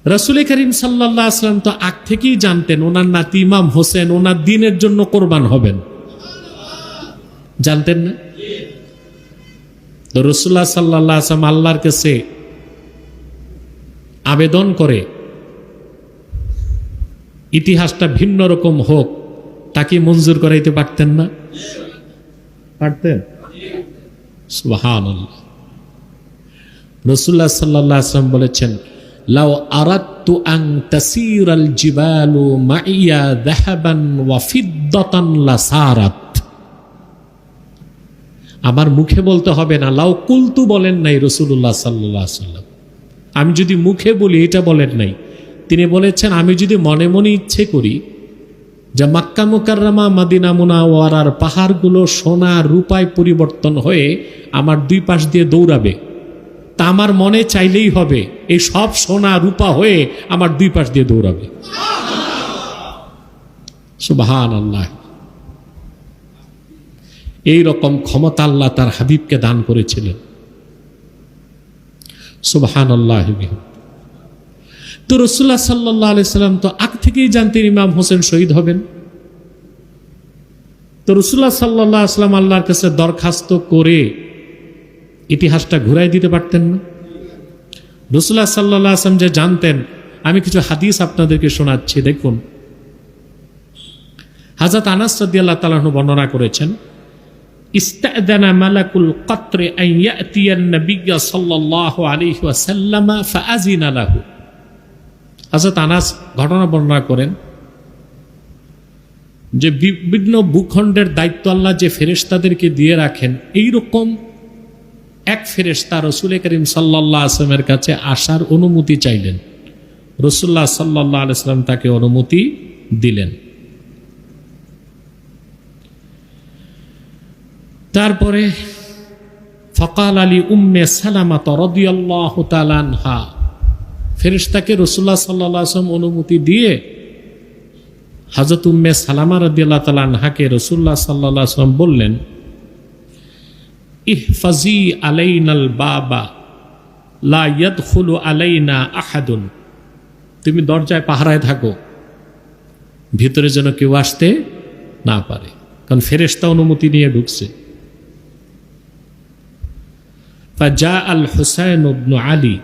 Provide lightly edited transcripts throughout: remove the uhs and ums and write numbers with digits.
রাসূল করিম সাল্লাল্লাহু আলাইহি ওয়াসাল্লাম তো আগ থেকেই জানতেন ওনার নাতি ইমাম হোসেন ওনার দ্বীনের জন্য কোরবান হবেন, জানতেন না? তো রাসূলুল্লাহ সাল্লাল্লাহু আলাইহি ওয়াসাল্লাম আল্লাহর কাছে আবেদন করে ইতিহাসটা ভিন্ন রকম হোক, তাকে মঞ্জুর করাইতে পারতেন না? পারতেন? সুবহানাল্লাহ। রাসূলুল্লাহ সাল্লাল্লাহু আলাইহি ওয়াসাল্লাম বলেছেন, লাউ আরাদতু আন তাসীরাল জিবালু মাইয়া যাহাবান ওয়া ফিদ্দাতান লাসারাত। আমার মুখে বলতে হবে না, লাউ কুলতু বলেন নাই রাসূলুল্লাহ সাল্লাল্লাহু আলাইহি ওয়াসাল্লাম। আমি যদি মুখে বলি এটা বলেন নাই, তিনি বলেছেন আমি যদি মনে মনে ইচ্ছে করি যে মক্কা মুকাররমা মদিনা মুনাওয়ারার পাহাড়গুলো সোনা রূপায় পরিবর্তন হয়ে আমার দুই পাশ দিয়ে দৌড়াবে, তা আমার মনে চাইলেই হবে এই সব সোনা রূপা হয়ে আমার দুই পাশ দিয়ে দৌড়াবে। সুবহানাল্লাহ। এই রকম ক্ষমতা আল্লাহ তার হাবিবকে দান করেছিলেন। সুবহানাল্লাহ। তো রাসূলুল্লাহ সাল্লাল্লাহু আলাইহি সাল্লাম তো আগ থেকেই জানতেন ইমাম হোসেন শহীদ হবেন। তো রাসূলুল্লাহ সাল্লাল্লাহু আলাইহি সাল্লাম আল্লাহর কাছে দরখাস্ত করে ইতিহাসটা ঘুরাই দিতে পারতেন না? রাসূলুল্লাহ সাল্লাল্লাহু আলাইহি সাল্লাম যে জানতেন, আমি কিছু হাদিস আপনাদেরকে শোনাচ্ছি, দেখুন। হযরত আনাস রাদিয়াল্লাহু তাআলা আনহু বর্ণনা করেছেন, ইস্তাদানা মালাকুল কত্র আন ইয়াতিয়ান নবিয়্য সাল্লাল্লাহু আলাইহি ওয়াসাল্লাম ফাআযিনা লাহু। হযরত আনাস ঘটনা বর্ণনা করেন যে বিভিন্ন ভূখণ্ডের দায়িত্ব আল্লাহ যে ফেরেশতাদেরকে দিয়ে রাখেন, এইরকম এক ফেরেশতা রাসূল করিম সাল্লাল্লাহু আলাইহি ওয়াসাল্লামের কাছে আসার অনুমতি চাইলেন। রাসূলুল্লাহ সাল্লাল্লাহু আলাইহি ওয়াসাল্লাম তাকে অনুমতি দিলেন। তারপরে ফাকাল আলী উম্মে সালামা রাদিয়াল্লাহু তাআলা আনহা, ফেরেশতাকে রাসূলুল্লাহ সাল্লাল্লাহু আলাইহি ওয়াসাল্লাম অনুমতি দিয়ে হযরত উম্মে সালামা রাদিয়াল্লাহু তাআলা আনহাকে রাসূলুল্লাহ সাল্লাল্লাহু আলাইহি ওয়াসাল্লাম বললেন, ইহফাজি আলাইনাল বাবা লা ইয়াদখুলু আলাইনা আহাদুন। তুমি দরজায় পাহারায় থাকো, ভিতরে যেন কেউ আসতে না পারে, কারণ ফেরেশতা অনুমতি নিয়ে ঢুকছে। فجاء الحسين بن علي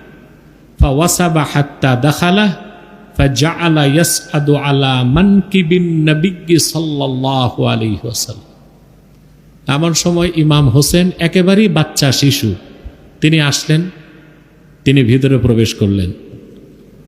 فوثب حتى دخله فجعل يسعد على منكب النبي صلى الله عليه وسلم। এমন সময় ইমাম হোসেন একেবারেই বাচ্চা শিশু, তিনি আসলেন, তিনি ভিতরে প্রবেশ করলেন।